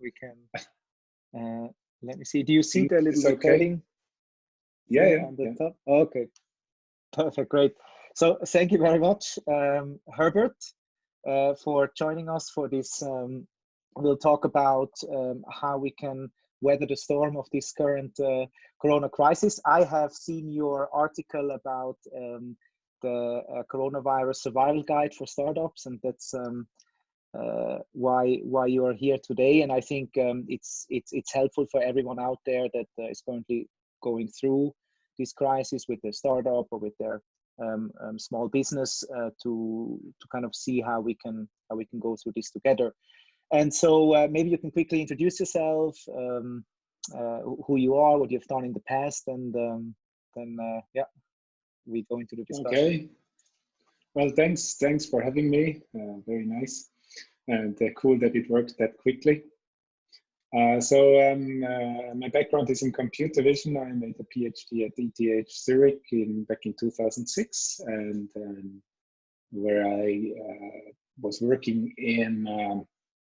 we can. Let me see. Do you see think the little it's okay. recording? Yeah, on the top. Okay, perfect, great. So thank you very much, Herbert, for joining us for this. We'll talk about how we can weather the storm of this current corona crisis. I have seen your article about the coronavirus survival guide for startups, and that's why you are here today. And I think it's helpful for everyone out there that is currently going through this crisis with their startup or with their small business to kind of see how we can go through this together. And so maybe you can quickly introduce yourself, who you are, what you've done in the past, and then yeah, we go into the discussion. Okay. Well, thanks for having me. Very nice, and cool that it worked that quickly. My background is in computer vision. I made a PhD at ETH Zurich back in 2006, and where I was working in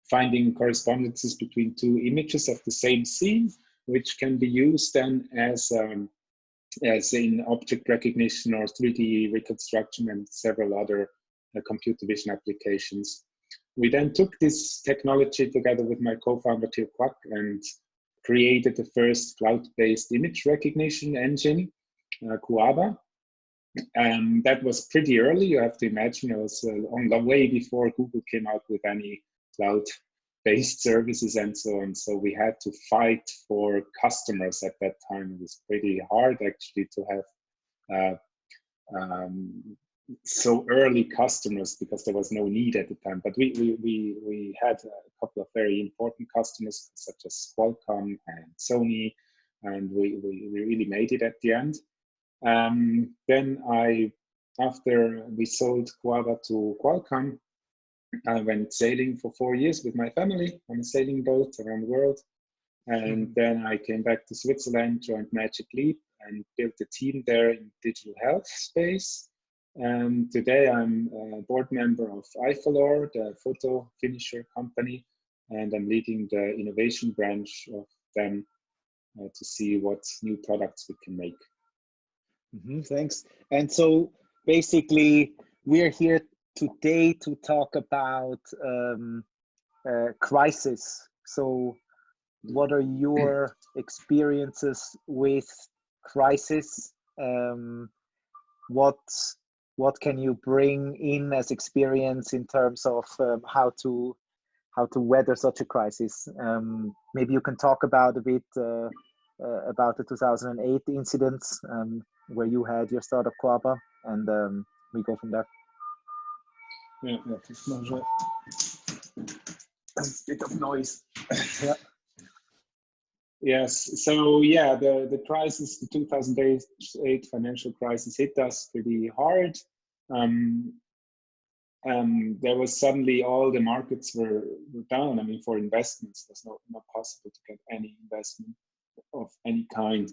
finding correspondences between two images of the same scene, which can be used then as in object recognition or 3D reconstruction and several other computer vision applications. We then took this technology together with my co-founder Theo Quack and created the first cloud-based image recognition engine, Kuaba. And that was pretty early. You have to imagine it was on the way before Google came out with any cloud-based services and so on. So we had to fight for customers at that time. It was pretty hard actually to have so early customers because there was no need at the time. But we had a couple of very important customers such as Qualcomm and Sony, and we really made it at the end. Then after we sold Kuaba to Qualcomm, I went sailing for 4 years with my family on a sailing boat around the world. And then I came back to Switzerland, joined Magic Leap, and built a team there in digital health space. And today I'm a board member of iFolor, the photo finisher company, and I'm leading the innovation branch of them to see what new products we can make. Thanks. And so basically, we're here today to talk about crisis. So what are your experiences with crisis? What can you bring in as experience in terms of how to weather such a crisis? Maybe you can talk about a bit about the 2008 incidents where you had your startup Kuaba, and we go from there. Yeah, it's not a bit of noise. Yeah. Yes, so yeah, the crisis, the 2008 financial crisis hit us pretty hard. There was suddenly all the markets were down. I mean, for investments, it was not possible to get any investment of any kind.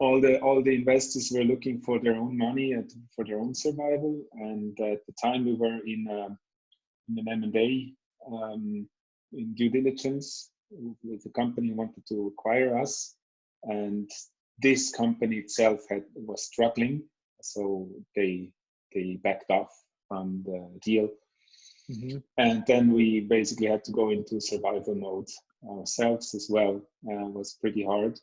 All the investors were looking for their own money and for their own survival. And at the time, we were in an M&A in due diligence with the company who wanted to acquire us, and this company itself was struggling, so they backed off from the deal. And then we basically had to go into survival mode ourselves as well. It was pretty hard.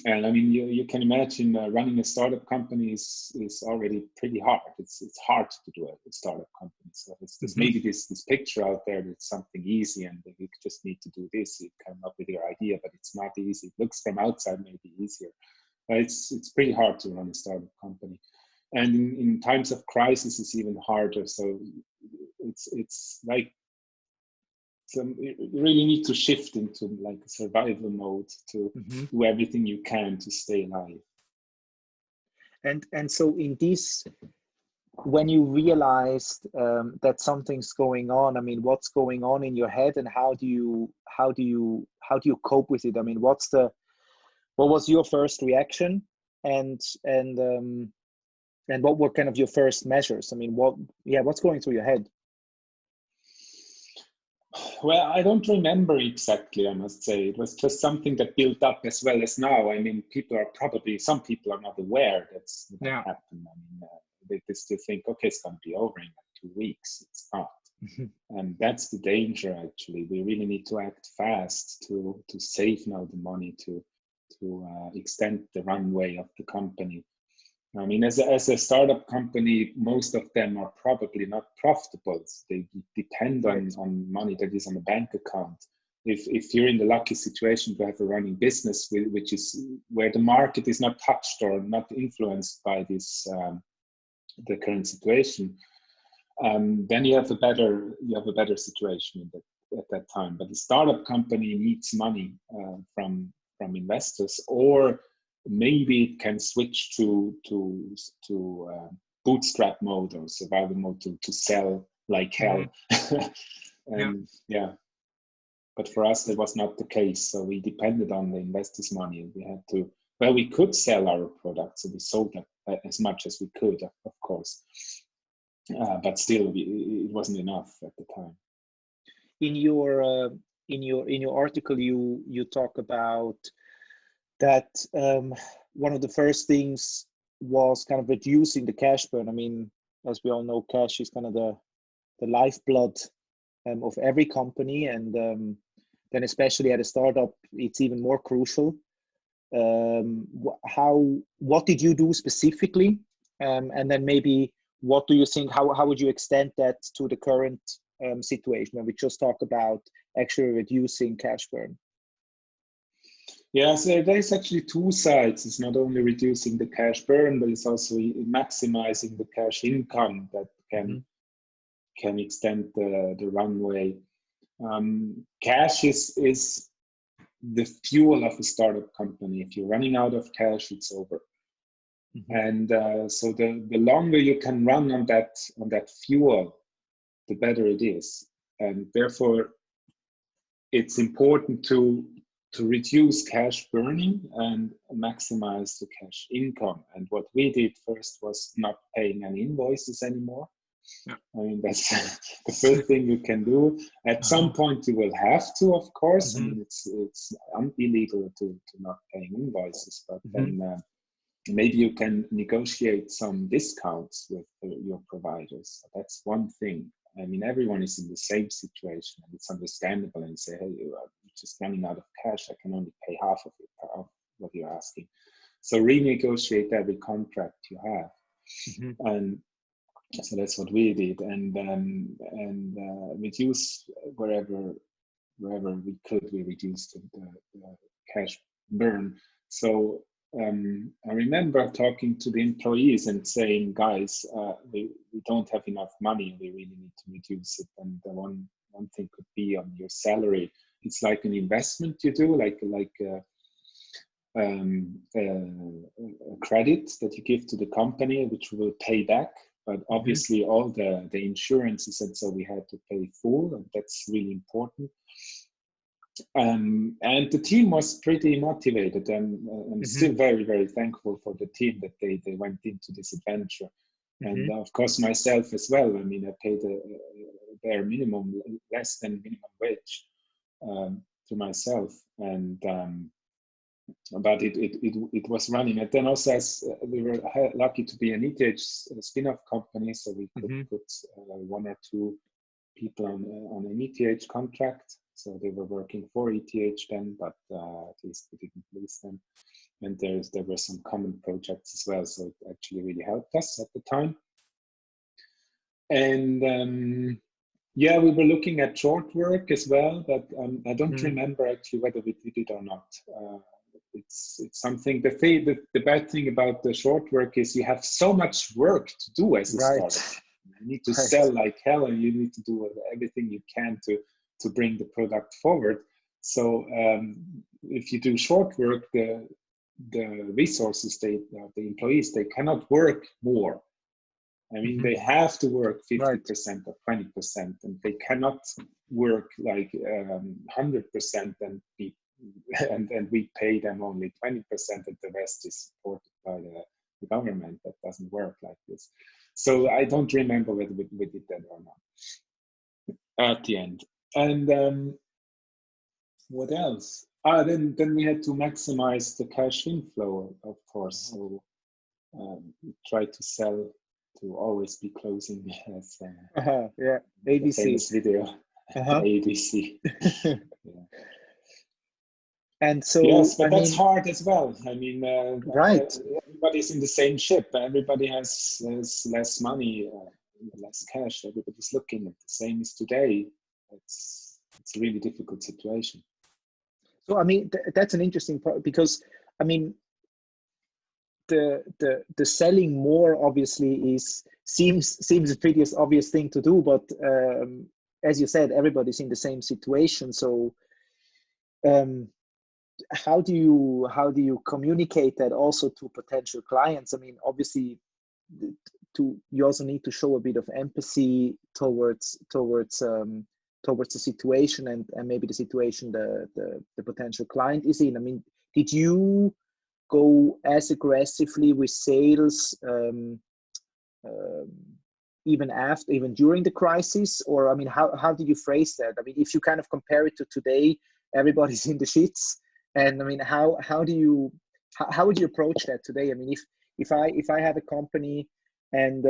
And I mean, you can imagine running a startup company is already pretty hard. It's hard to do a startup company. So there's maybe this picture out there that's something easy and you just need to do this. You come up with your idea, but it's not easy. It looks from outside maybe easier, but it's pretty hard to run a startup company. And in times of crisis, it's even harder. So it's like you really need to shift into like a survival mode to do everything you can to stay alive. And so in this, when you realized that something's going on, I mean, what's going on in your head, and how do you cope with it? I mean, what was your first reaction, and what were kind of your first measures? I mean, what's going through your head? Well, I don't remember exactly, I must say. It was just something that built up as well as now. I mean, some people are not aware that happened. I mean, they still think, okay, it's going to be over in like 2 weeks. It's not. And that's the danger, actually. We really need to act fast to save now the money, to extend the runway of the company. I mean, as a startup company, most of them are probably not profitable. They depend on money that is on a bank account. If you're in the lucky situation to have a running business, which is where the market is not touched or not influenced by this the current situation, then you have a better situation at that time. But the startup company needs money from investors, or maybe it can switch to bootstrap mode or survival mode to sell like hell. And but for us that was not the case, so we depended on the investors' money. We had to, well, we could sell our products, so we sold them as much as we could, of course, but still it wasn't enough at the time. In your article, you talk about that one of the first things was kind of reducing the cash burn. I mean, as we all know, cash is kind of the lifeblood of every company, and then especially at a startup, it's even more crucial. What did you do specifically, and then maybe what do you think? How would you extend that to the current situation when we just talk about actually reducing cash burn? Yeah, so there's actually two sides. It's not only reducing the cash burn, but it's also maximizing the cash income that can extend the runway. Cash is the fuel of a startup company. If you're running out of cash, it's over. And so the longer you can run on that fuel, the better it is. And therefore, it's important to reduce cash burning and maximize the cash income. And what we did first was not paying any invoices anymore. I mean, that's the first thing you can do. At some point, you will have to, of course. I mean, it's illegal to not paying invoices, but then maybe you can negotiate some discounts with your providers. That's one thing. I mean, everyone is in the same situation, and it's understandable. And you say, hey, you're just running out of cash. I can only pay half of it, of what you're asking. So renegotiate every contract you have. And so that's what we did, and reduce wherever we could. We reduced the cash burn. So I remember talking to the employees and saying, guys, we don't have enough money. We really need to reduce it. And the one thing could be on your salary. It's like an investment you do, like a credit that you give to the company, which will pay back. But obviously all the insurances, and so we had to pay full, and that's really important. And the team was pretty motivated, and I'm still very, very thankful for the team that they went into this adventure. And of course myself as well. I mean, I paid a bare minimum, less than minimum wage to myself, and but it was running. And then also, as we were lucky to be an ETH spin-off company, so we could put 1 or 2 people on an ETH contract. So they were working for ETH then, but at least we didn't lose them. And there were some common projects as well, so it actually really helped us at the time. And yeah, we were looking at short work as well, but I don't remember actually whether we did it or not. It's something. The bad thing about the short work is you have so much work to do as a startup. You need to sell like hell, and you need to do everything you can to bring the product forward. So if you do short work, the resources, the employees, they cannot work more. I mean, they have to work 50% or 20%, and they cannot work like 100% and we pay them only 20%, and the rest is supported by the government. That doesn't work like this. So I don't remember whether we did that or not at the end. And what else? Then we had to maximize the cash inflow, of course. So we tried to sell to always be closing, as yeah, the ABC. famous video, ABC. Yeah. And so, Yes, but I that's mean, hard as well. I mean, right. everybody's in the same ship. Everybody has less money, less cash. Everybody's looking at the same as today. It's a really difficult situation. So, I mean, that's an interesting part because, I mean, the selling more obviously seems a pretty obvious thing to do, but as you said, everybody's in the same situation. So, how do you communicate that also to potential clients? I mean, obviously, you also need to show a bit of empathy towards the situation and maybe the situation the potential client is in. I mean, did you go as aggressively with sales even during the crisis? Or, I mean, how did you phrase that? I mean, if you kind of compare it to today, everybody's in the shits. And I mean, how would you approach that today? I mean, if I have a company and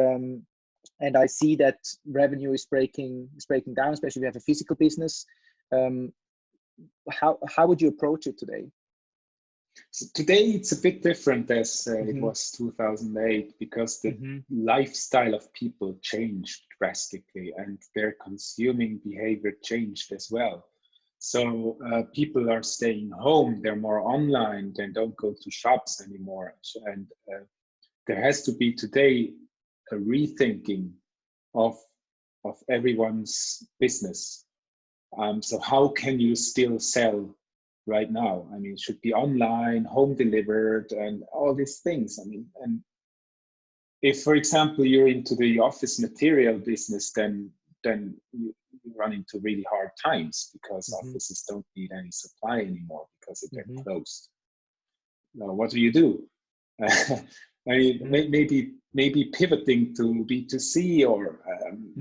I see that revenue is breaking down, especially if you have a physical business, how would you approach it today? So today it's a bit different as it was 2008, because the lifestyle of people changed drastically and their consuming behavior changed as well. So people are staying home, they're more online, they don't go to shops anymore. And there has to be today a rethinking of everyone's business. So how can you still sell right now? I mean, it should be online, home delivered, and all these things. I mean, and if, for example, you're into the office material business, then you run into really hard times, because offices don't need any supply anymore because they're closed. Now, what do? I mean, maybe pivoting to B2C, or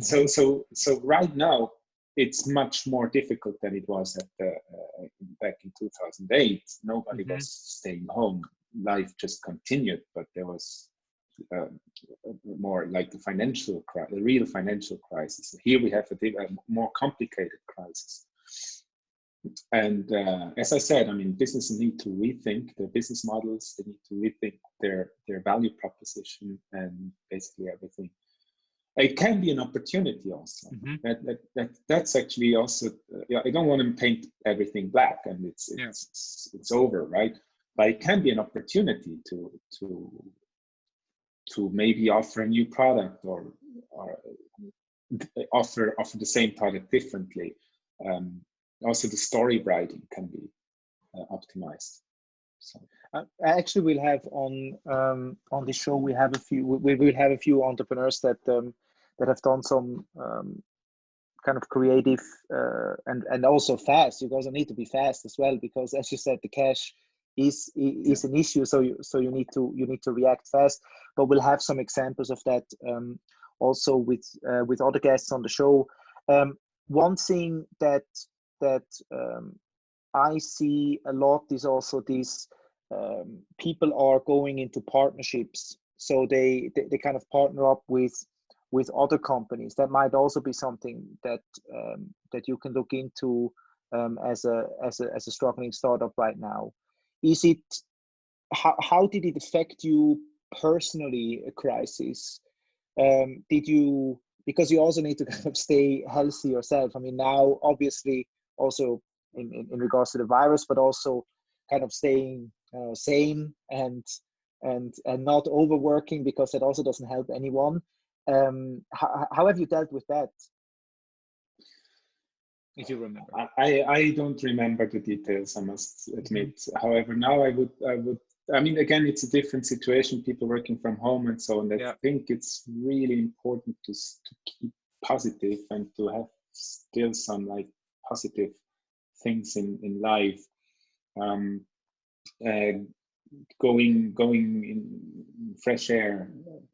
so right now it's much more difficult than it was back in 2008. Nobody was staying home. Life just continued, but there was more like the real financial crisis. Here we have a more complicated crisis. And as I said, I mean, businesses need to rethink their business models. They need to rethink their value proposition and basically everything. It can be an opportunity also. That's actually also. I don't want to paint everything black and it's over, right? But it can be an opportunity to maybe offer a new product or offer the same product differently. Also, the story writing can be optimized. So actually, we'll have on the show. We will have a few entrepreneurs that have done some kind of creative and also fast. You also need to be fast as well, because, as you said, the cash is an issue. So you need to react fast. But we'll have some examples of that also with other guests on the show. One thing that I see a lot is also these people are going into partnerships. So they kind of partner up with other companies. That might also be something that you can look into as a struggling startup right now. Is it how did it affect you personally, a crisis? Did you, because you also need to kind of stay healthy yourself. I mean, now obviously also in regards to the virus, but also kind of staying sane and not overworking, because that also doesn't help anyone. How have you dealt with that, if you remember? I don't remember the details, I must admit. However, now I mean, again, it's a different situation, people working from home and so on. I think it's really important to keep positive and to have still some like positive things in life. Going in fresh air,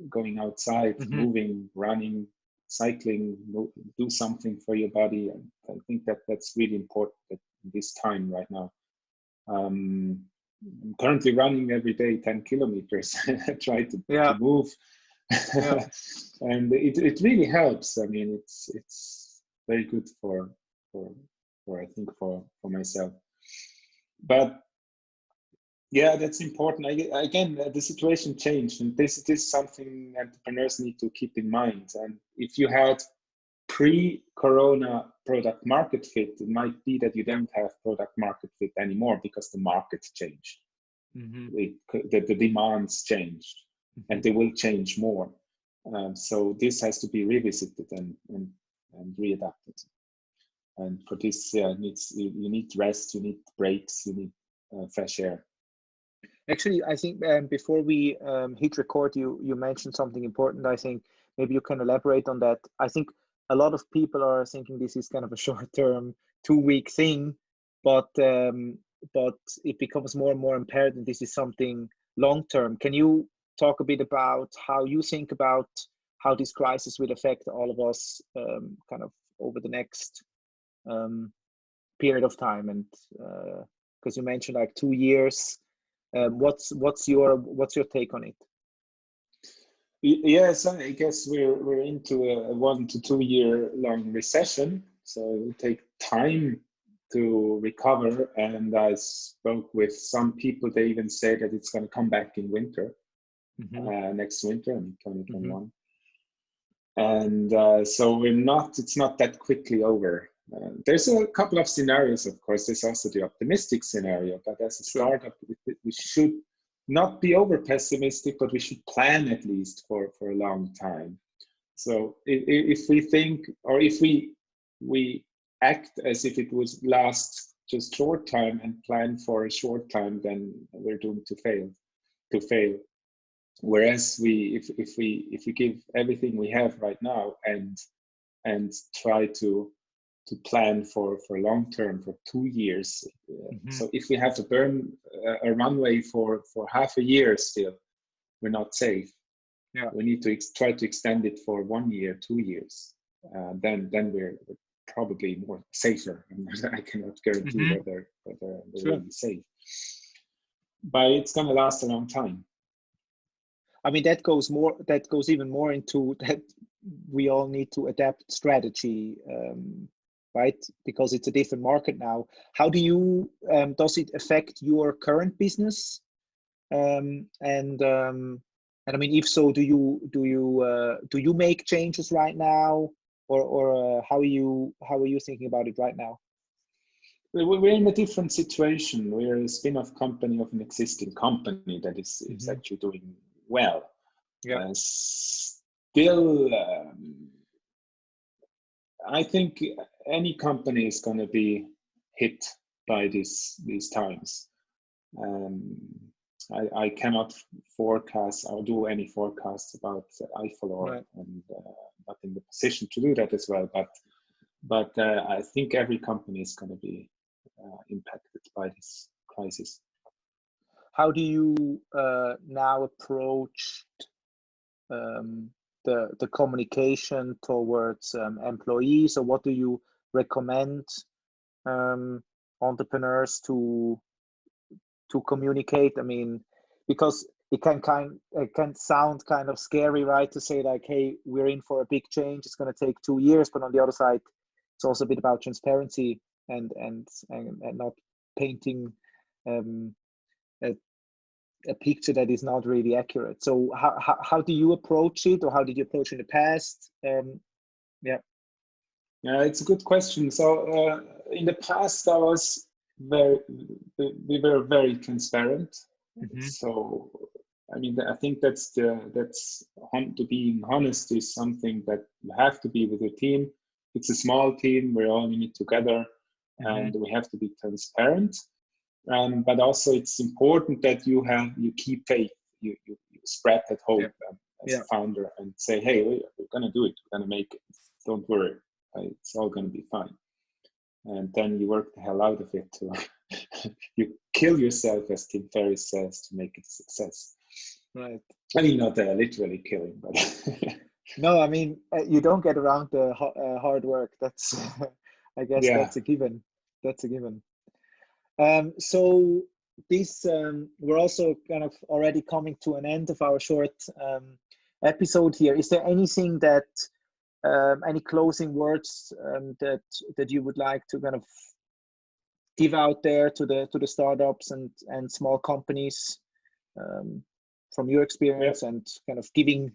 going outside, moving, running, cycling, do something for your body. And I think that that's really important at this time right now. I'm currently running every day 10 kilometers. I try to move. Yeah. And it really helps. I mean, it's very good for I think for myself. But yeah, that's important. Again, the situation changed, and this is something entrepreneurs need to keep in mind. And if you had pre-corona product market fit, it might be that you don't have product market fit anymore because the market changed. The demands changed, and they will change more. So this has to be revisited and readapted. And for this, you need rest, you need breaks, you need fresh air. Actually, I think before we hit record, you mentioned something important. I think maybe you can elaborate on that. I think a lot of people are thinking this is kind of a short-term, 2-week thing, but it becomes more and more imperative this is something long-term. Can you talk a bit about how you think about how this crisis will affect all of us kind of over the next period of time? And because you mentioned like 2 years. What's your take on it? Yes, I guess we're into a 1 to 2 year long recession, so it will take time to recover. And I spoke with some people; they even say that it's going to come back in winter, next winter in 2021. And so it's not that quickly over. There's a couple of scenarios, of course. There's also the optimistic scenario, but as a startup, we should not be over pessimistic, but we should plan at least for a long time. So if we think, or if we act as if it would last just short time and plan for a short time, then we're doomed to fail. Whereas if we give everything we have right now and try to plan for long term, for 2 years. So if we have to burn a runway for half a year still, we're not safe. We need to try to extend it for 1 year, 2 years. Then we're probably more safer. I cannot guarantee whether we'll be safe. But it's going to last a long time. I mean, that goes even more into that we all need to adapt strategy. Right? Because it's a different market now. How do you, does it affect your current business? And I mean, if so, do you make changes right now, or how are you thinking about it right now? We're in a different situation. We're a spin-off company of an existing company that is actually doing well. Still, I think any company is going to be hit by these times. I cannot forecast or do any forecasts about iFolor, and not in the position to do that as well. But I think every company is going to be impacted by this crisis. How do you now approach the communication towards employees, or what do you recommend entrepreneurs to communicate? I mean, because it can sound kind of scary, right, to say like, hey, we're in for a big change, it's going to take 2 years, but on the other side, it's also a bit about transparency and not painting a picture that is not really accurate. So how do you approach it, or how did you approach it in the past? Yeah, it's a good question. So in the past, we were very transparent. So I mean, I think that's being honest is something that you have to be with your team. It's a small team. We're all in it together, and we have to be transparent. But also, it's important that you keep faith. You spread that hope as a founder, and say, "Hey, we're gonna do it. We're gonna make it. Don't worry. It's all gonna be fine." And then you work the hell out of it you kill yourself, as Tim Ferriss says, to make it a success. Right. I mean, not literally killing, but No, I mean, you don't get around the hard work. That's, I guess Yeah. that's a given. That's a given. So this, we're also kind of already coming to an end of our short episode here. Is there anything that, any closing words that you would like to kind of give out there to the startups and small companies, from your experience, and kind of giving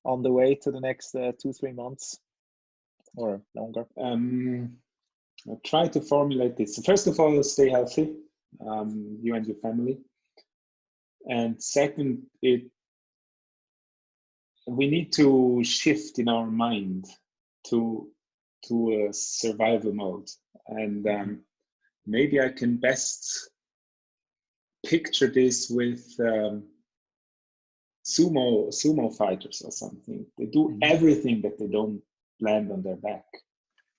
on the way to the next 2-3 months or longer? I'll try to formulate this. First of all, stay healthy, you and your family. And second, we need to shift in our mind to a survival mode. And maybe I can best picture this with sumo fighters or something. They do everything that they don't land on their back.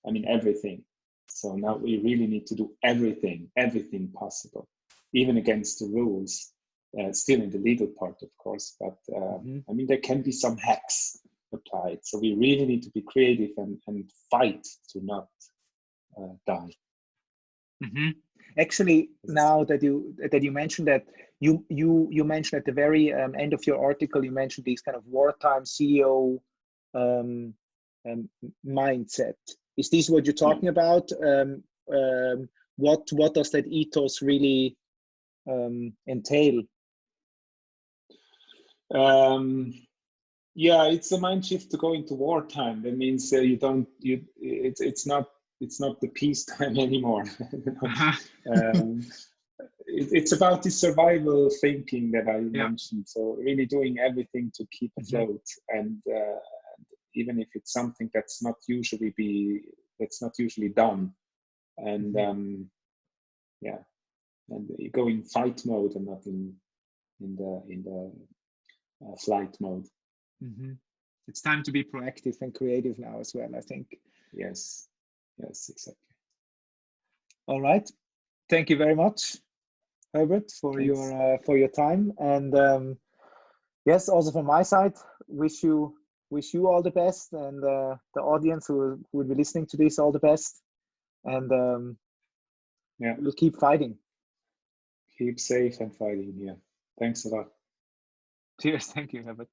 I mean, everything. So now we really need to do everything possible, even against the rules, still in the legal part, of course. But I mean, there can be some hacks applied. So we really need to be creative and fight to not die. Actually, now that you mentioned that, you mentioned at the very end of your article, you mentioned these kind of wartime CEO mindset. Is this what you're talking about? What does that ethos really entail? Yeah, it's a mind shift to go into wartime. That means it's not the peacetime anymore. It's about the survival thinking that I mentioned. So really doing everything to keep afloat, and even if it's something that's not usually done, and yeah, and you go in fight mode and not in the flight mode. It's time to be proactive and creative now as well, I think. Yes, exactly. All right, thank you very much, Herbert, for your time, and yes, also from my side, wish you all the best, and the audience who will be listening to this, all the best, and we'll keep fighting. Keep safe and fighting. Yeah, thanks a lot. Cheers. Thank you, Herbert.